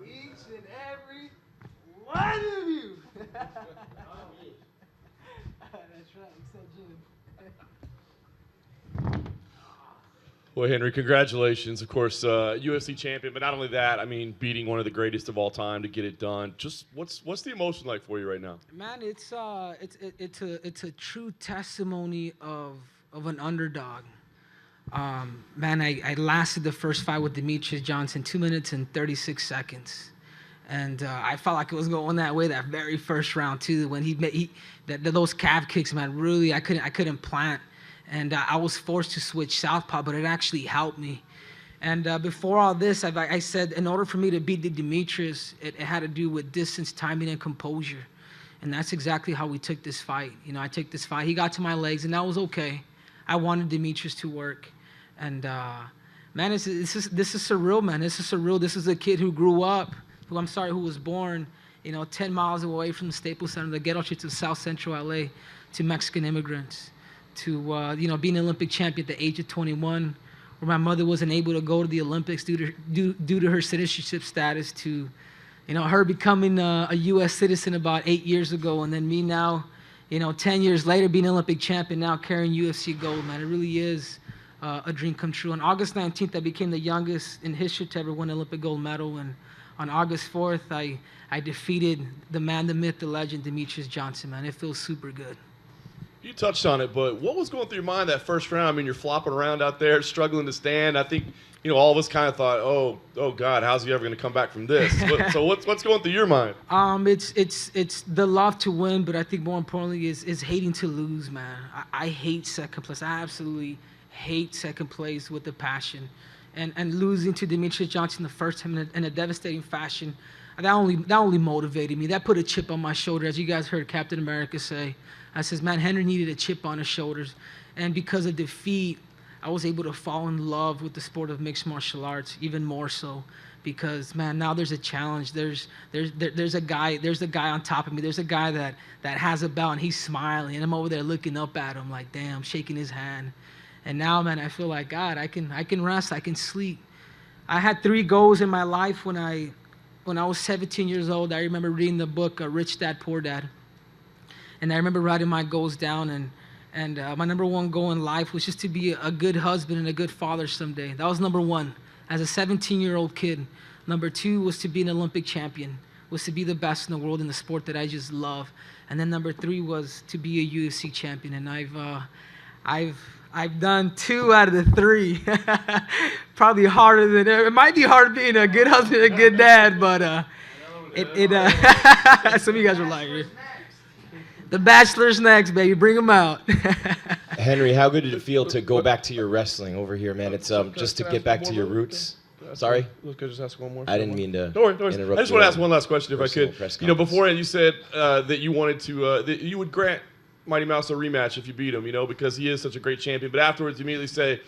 Each and every one of you. That's right, except Jim. Well, Henry, congratulations. Of course, UFC champion, but not only that, I mean, beating one of the greatest of all time to get it done. Just what's the emotion like for you right now? Man, it's a true testimony of an underdog. Man, I lasted the first fight with Demetrious Johnson 2 minutes and 36 seconds. And I felt like it was going that way that very first round too. When those calf kicks, man, really I couldn't plant, and I was forced to switch southpaw, but it actually helped me. And before all this, I said in order for me to beat the Demetrious, it had to do with distance, timing, and composure. And that's exactly how we took this fight. You know, I took this fight. He got to my legs, and that was okay. I wanted Demetrious to work. And man, this is surreal, man. This is surreal. This is a kid who grew up, who was born, 10 miles away from the Staples Center, the ghetto streets of South Central LA, to Mexican immigrants, to being an Olympic champion at the age of 21, where my mother wasn't able to go to the Olympics due to her citizenship status, to her becoming a U.S. citizen about 8 years ago, and then me now, 10 years later being an Olympic champion, now carrying UFC gold, man. It really is a dream come true. On August 19th, I became the youngest in history to ever win an Olympic gold medal, and on August 4th, I defeated the man, the myth, the legend, Demetrious Johnson, man. It feels super good. You touched on it, but what was going through your mind that first round? I mean, you're flopping around out there, struggling to stand. I think, all of us kind of thought, oh God, how's he ever going to come back from this? So what's going through your mind? It's the love to win, but I think more importantly is hating to lose, man. I hate second place. I absolutely hate second place with a passion. And losing to Demetrious Johnson the first time in a devastating fashion, that only motivated me. That put a chip on my shoulder, as you guys heard Captain America say. I says, man, Henry needed a chip on his shoulders. And because of defeat, I was able to fall in love with the sport of mixed martial arts even more so. Because, man, now there's a challenge. There's a guy on top of me. There's a guy that has a belt, and he's smiling, and I'm over there looking up at him like, damn, shaking his hand. And now, man, I feel like, God, I can rest, I can sleep. I had 3 goals in my life when I was 17 years old. I remember reading the book Rich Dad, Poor Dad. And I remember writing my goals down, and my number 1 goal in life was just to be a good husband and a good father someday. That was number 1 as a 17-year-old kid. Number 2 was to be an Olympic champion, was to be the best in the world in the sport that I just love. And then number 3 was to be a UFC champion. And I've done 2 out of the 3. Probably harder than ever. It might be hard being a good husband and a good dad, but some of you guys are like, the Bachelor's next, baby. Bring them out. Henry, how good did it feel to go back to your wrestling over here, man? It's just to get back to your roots. Sorry? Could I just ask one more? I didn't mean to interrupt. I just want to ask one last question, if I could. Beforehand, you said that you wanted to, that you would grant Mighty Mouse a rematch if you beat him, because he is such a great champion. But afterwards, you immediately say,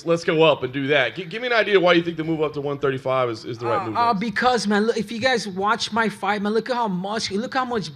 let's go up and do that. Give me an idea why you think the move up to 135 is the right move. Because, man, look, if you guys watch my fight, man, look how much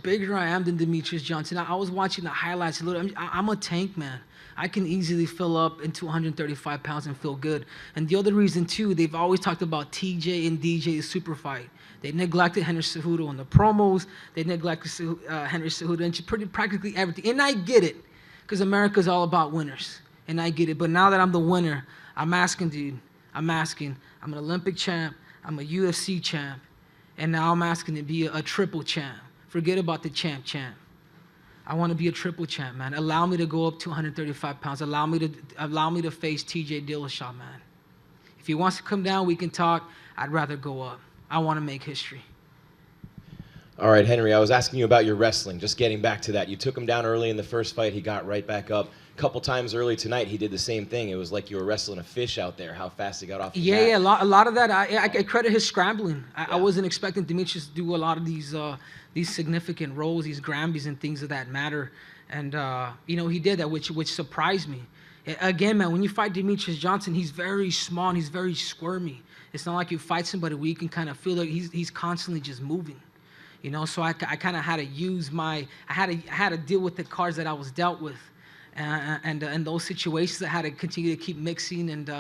bigger I am than Demetrious Johnson. I was watching the highlights. I'm a tank, man. I can easily fill up into 135 pounds and feel good. And the other reason, too, they've always talked about TJ and DJ's super fight. They neglected Henry Cejudo in the promos. They neglected Henry Cejudo in practically everything. And I get it, because America's all about winners. And I get it. But now that I'm the winner, I'm asking, dude. I'm an Olympic champ. I'm a UFC champ. And now I'm asking to be a triple champ. Forget about the champ. I want to be a triple champ, man. Allow me to go up to 135 pounds. Allow me to face TJ Dillashaw, man. If he wants to come down, we can talk. I'd rather go up. I want to make history. All right, Henry, I was asking you about your wrestling, just getting back to that. You took him down early in the first fight. He got right back up. A couple times early tonight, he did the same thing. It was like you were wrestling a fish out there, how fast he got off the mat. Yeah, a lot of that, I credit his scrambling. I wasn't expecting Demetrious to do a lot of these significant rolls, these Grambies and things of that matter. And, he did that, which surprised me. Again, man, when you fight Demetrious Johnson, he's very small and he's very squirmy. It's not like you fight somebody where you can kind of feel like he's constantly just moving. So I kind of had to use I had to deal with the cards that I was dealt with. And those situations I had to continue to keep mixing and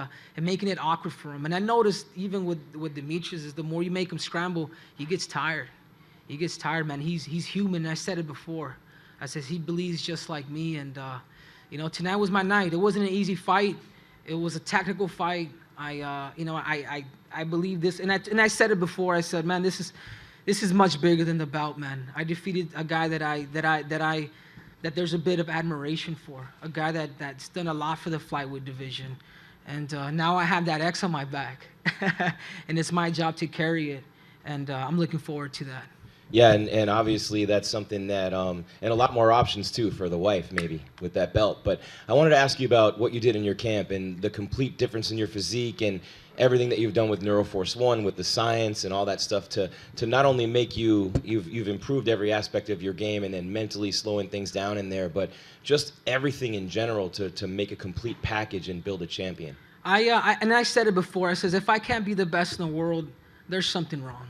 making it awkward for him. And I noticed even with Demetrious is the more you make him scramble, he gets tired. He gets tired, man. He's human. I said it before. I says he believes just like me. And tonight was my night. It wasn't an easy fight. It was a tactical fight. I believe this, and I said it before. I said, man, this is much bigger than the belt, man. I defeated a guy that there's a bit of admiration for, a guy that's done a lot for the flyweight division, and now I have that X on my back, and it's my job to carry it, and I'm looking forward to that. Yeah, and obviously that's something that, and a lot more options too for the wife maybe with that belt. But I wanted to ask you about what you did in your camp and the complete difference in your physique and everything that you've done with Neuroforce One, with the science and all that stuff to not only make you've improved every aspect of your game and then mentally slowing things down in there, but just everything in general to make a complete package and build a champion. I said it before. I says if I can't be the best in the world, there's something wrong.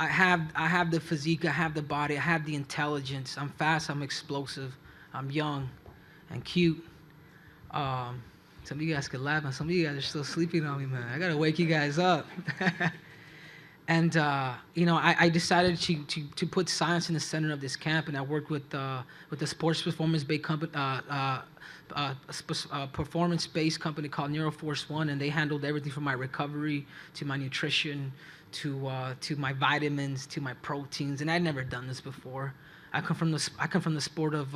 I have the physique, I have the body, I have the intelligence. I'm fast, I'm explosive, I'm young and cute. Some of you guys could laugh, and some of you guys are still sleeping on me, man. I gotta wake you guys up. And I decided to put science in the center of this camp, and I worked with the sports performance-based company, performance-based company called Neuroforce One, and they handled everything from my recovery to my nutrition to my vitamins to my proteins, and I'd never done this before. I come from the sport of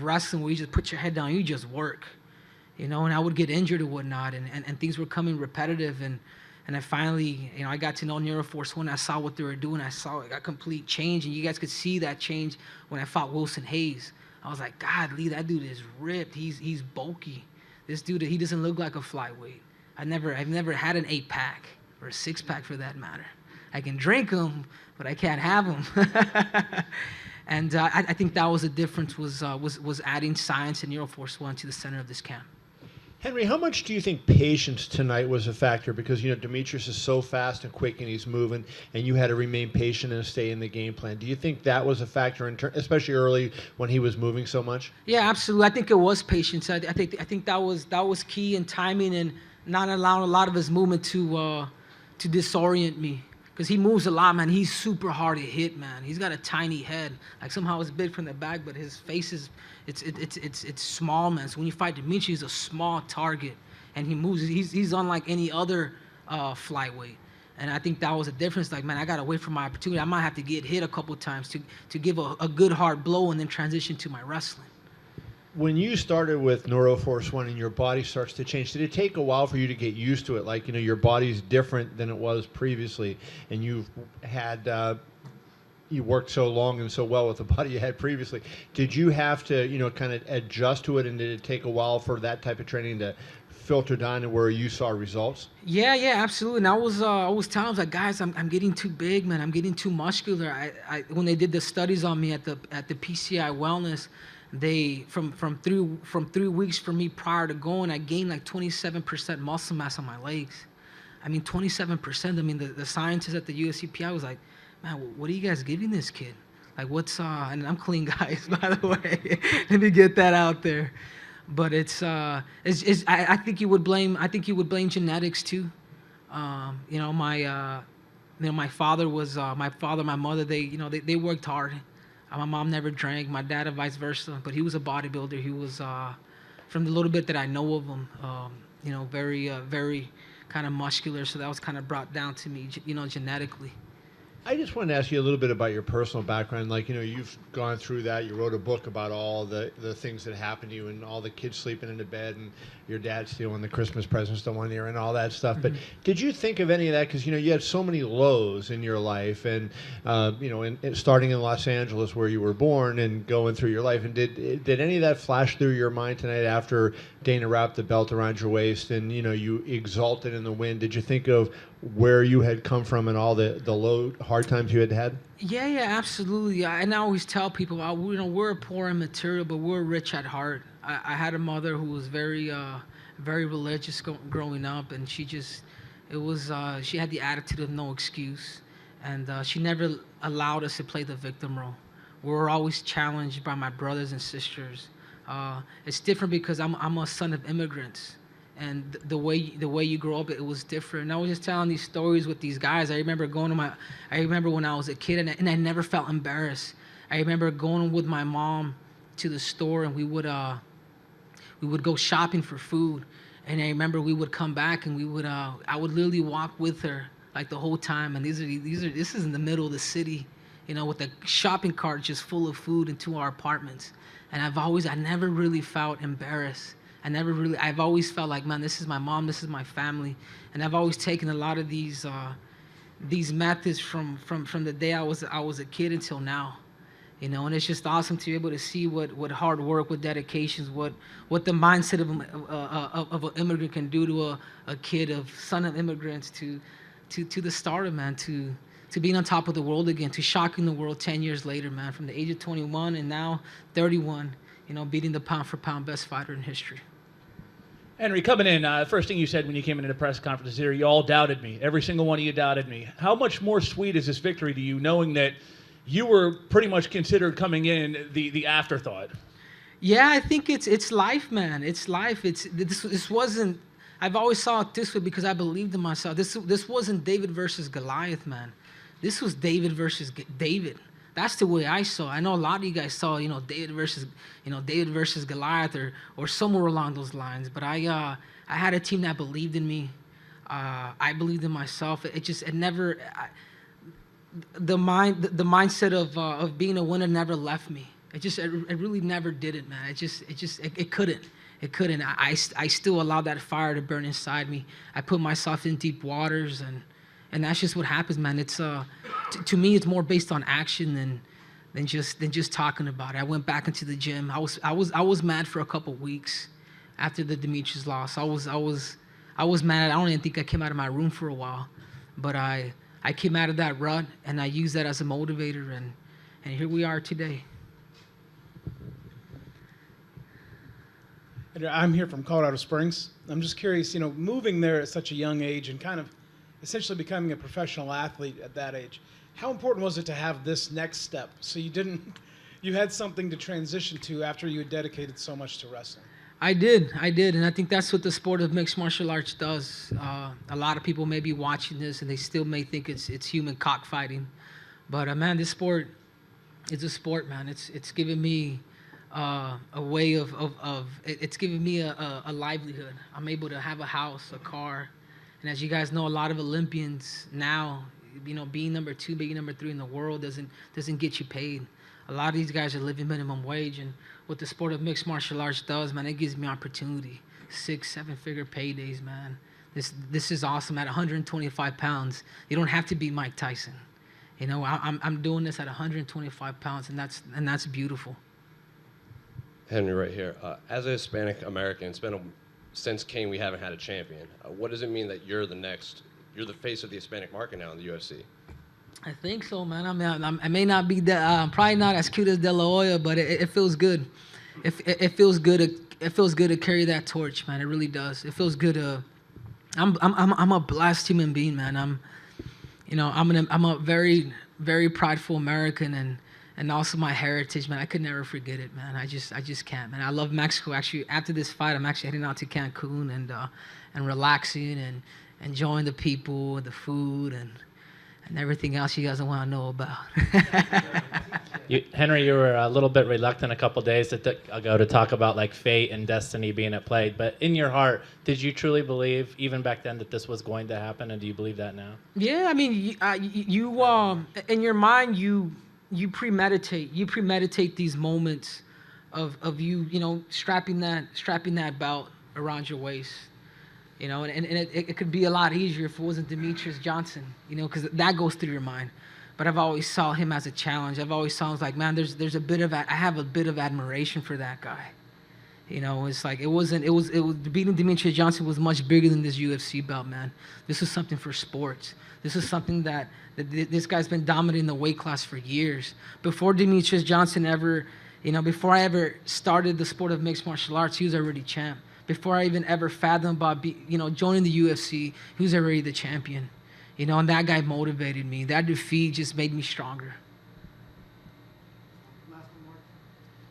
wrestling where you just put your head down, you just work, and I would get injured or whatnot, and things were coming repetitive, and I finally, I got to know Neuroforce One. I saw what they were doing. I saw a complete change, and you guys could see that change when I fought Wilson Hayes. I was like, God, Lee, that dude is ripped. He's bulky. This dude, he doesn't look like a flyweight. I've never had an 8-pack. Or a 6-pack for that matter. I can drink them, but I can't have them. And I think that was the difference, was adding science and Neuroforce One to the center of this camp. Henry, how much do you think patience tonight was a factor? Because, Demetrious is so fast and quick and he's moving, and you had to remain patient and stay in the game plan. Do you think that was a factor, especially early when he was moving so much? Yeah, absolutely. I think it was patience. I think that was key in timing and not allowing a lot of his movement to disorient me, because he moves a lot, man. He's super hard to hit, man. He's got a tiny head, like somehow it's big from the back, but his face is it's small, man. So when you fight Demetrious, he's a small target, and he moves. He's unlike any other flyweight, and I think that was a difference. Like, man, I gotta wait for my opportunity. I might have to get hit a couple times to give a good hard blow and then transition to my wrestling. When you started with Neuroforce One and your body starts to change, did it take a while for you to get used to it? Like, your body's different than it was previously, and you've had, you worked so long and so well with the body you had previously. Did you have to, kind of adjust to it, and did it take a while for that type of training to filter down to where you saw results? Yeah, absolutely. And I was telling them, like, guys, I'm getting too big, man. I'm getting too muscular. I when they did the studies on me at the PCI Wellness, they from 3 weeks for me prior to going, I gained like 27% muscle mass on my legs. I mean, 27%. I mean, the scientists at the USCPI was like, man, what are you guys giving this kid? Like, what's and I'm clean, guys, by the way. Let me get that out there. But I think you would blame genetics too. My father, my mother, they worked hard. My mom never drank, my dad and vice versa, but he was a bodybuilder. He was, from the little bit that I know of him, very kind of muscular, so that was kind of brought down to me, genetically. I just wanted to ask you a little bit about your personal background. Like, you've gone through that. You wrote a book about all the things that happened to you and all the kids sleeping in the bed and your dad stealing the Christmas presents the one year and all that stuff. Mm-hmm. But did you think of any of that? Because, you had so many lows in your life and, starting in Los Angeles where you were born and going through your life. And did any of that flash through your mind tonight after Dana wrapped the belt around your waist and, you exulted in the win? Did you think of where you had come from and all the low, hard times you had? Yeah, absolutely. And I always tell people, we're poor in material, but we're rich at heart. I had a mother who was very religious growing up, and she had the attitude of no excuse, and she never allowed us to play the victim role. We were always challenged by my brothers and sisters It's different because I'm a son of immigrants, and the way you grow up, it was different. And I was just telling these stories with these guys. I remember when I was a kid, and I never felt embarrassed. I remember going with my mom to the store, and we would go shopping for food. And I remember we would come back, and I would literally walk with her like the whole time. And this is in the middle of the city, with a shopping cart just full of food into our apartments. And I never really felt embarrassed. I've always felt like, man, this is my mom, this is my family. And I've always taken a lot of these methods from the day I was a kid until now. And it's just awesome to be able to see what hard work, what dedications, what the mindset of an immigrant can do to a kid, son of immigrants, to the stardom, man, to being on top of the world again, to shocking the world 10 years later, man, from the age of 21 and now 31, beating the pound for pound best fighter in history. Henry, coming in, first thing you said when you came into the press conference here, you all doubted me. Every single one of you doubted me. How much more sweet is this victory to you, knowing that you were pretty much considered coming in the afterthought? Yeah, I think it's life, man. It's life. This wasn't. I've always saw it this way because I believed in myself. This wasn't David versus Goliath, man. This was David versus David. That's the way I saw it. I know a lot of you guys saw, David versus Goliath or somewhere along those lines. But I had a team that believed in me. I believed in myself. The mindset of being a winner never left me. It really never did it, man. It couldn't. I still allowed that fire to burn inside me. I put myself in deep waters, and that's just what happens, man. It's to me, it's more based on action than just talking about it. I went back into the gym. I was mad for a couple weeks after the Demetrious loss. I was mad. I don't even think I came out of my room for a while, but I came out of that rut, and I used that as a motivator, and here we are today. I'm here from Colorado Springs. I'm just curious, moving there at such a young age and kind of essentially becoming a professional athlete at that age, how important was it to have this next step so you had something to transition to after you had dedicated so much to wrestling? I did, and I think that's what the sport of mixed martial arts does. A lot of people may be watching this, and they still may think it's human cockfighting, but man, this sport is a sport, man. It's given me a way it's given me a livelihood. I'm able to have a house, a car, and as you guys know, a lot of Olympians now, being number 2, being number 3 in the world doesn't get you paid. A lot of these guys are living minimum wage, and what the sport of mixed martial arts does, man, it gives me opportunity. 6-7-figure paydays, man. This is awesome. At 125 pounds, you don't have to be Mike Tyson. I'm doing this at 125 pounds, and that's beautiful. Henry, right here. As a Hispanic American, it's been since Kane we haven't had a champion. What does it mean that you're the face of the Hispanic market now in the UFC? I think so, man. I may not be that, probably not as cute as De La Hoya, but it feels good. It feels good. It feels good to carry that torch, man. It really does. It feels good to. I'm a blessed human being, man. I'm a very, very prideful American, and also my heritage, man. I could never forget it, man. I just can't, man. I love Mexico. Actually, after this fight, I'm actually heading out to Cancun and relaxing and enjoying the people, the food, and everything else you guys want to know about. Henry, you were a little bit reluctant a couple days ago to talk about like fate and destiny being at play, but in your heart, did you truly believe even back then that this was going to happen, and do you believe that now? Yeah, I mean, you in your mind, you premeditate these moments of you strapping that belt around your waist. And it could be a lot easier if it wasn't Demetrious Johnson, because that goes through your mind. But I've always saw him as a challenge. I've always saw him like, man, I have a bit of admiration for that guy. It's like beating Demetrious Johnson was much bigger than this UFC belt, man. This is something for sports. This is something that this guy's been dominating the weight class for years. Before Demetrious Johnson before I ever started the sport of mixed martial arts, he was already champ. Before I even ever fathomed about joining the UFC, he was already the champion. And that guy motivated me. That defeat just made me stronger.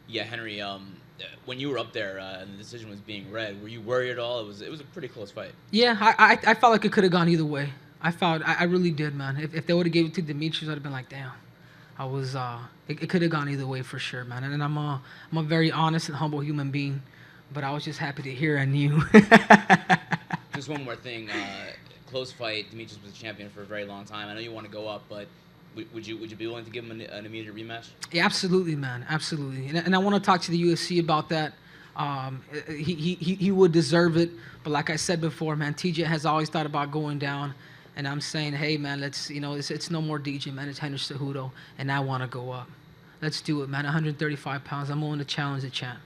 Yeah, Henry, when you were up there and the decision was being read, were you worried at all? It was a pretty close fight. Yeah, I felt like it could have gone either way. I really did, man. If they would have gave it to Demetrious, I'd have been like, damn. I was it could have gone either way for sure, man. And I'm a very honest and humble human being, but I was just happy to hear I knew. Just one more thing, close fight. Demetrious was a champion for a very long time. I know you want to go up, but would you be willing to give him an immediate rematch? Yeah, absolutely, man, absolutely. And I want to talk to the UFC about that. He would deserve it, but like I said before, man, TJ has always thought about going down. And I'm saying, hey, man, it's no more DJ, man. It's Henry Cejudo, and I want to go up. Let's do it, man. 135 pounds. I'm willing to challenge the champ.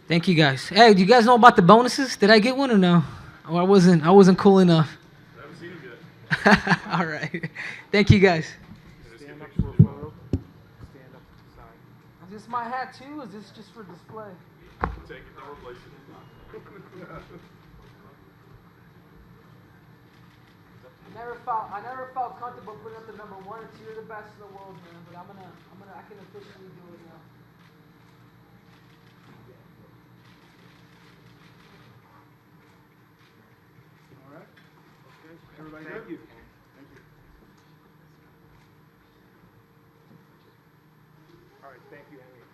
Thank you, guys. Hey, do you guys know about the bonuses? Did I get one or no? Oh, I wasn't cool enough. I haven't seen him yet. All right. Thank you, guys. Stand up for a photo. Stand up to the side. Is this my hat too? Or is this just for display? Take it, don't replace it. I never felt comfortable putting up the number 1 or 2. You're the best in the world, man. But I can officially do it now. All right. Okay. Everybody good? Thank you. Thank you. All right. Thank you, Henry.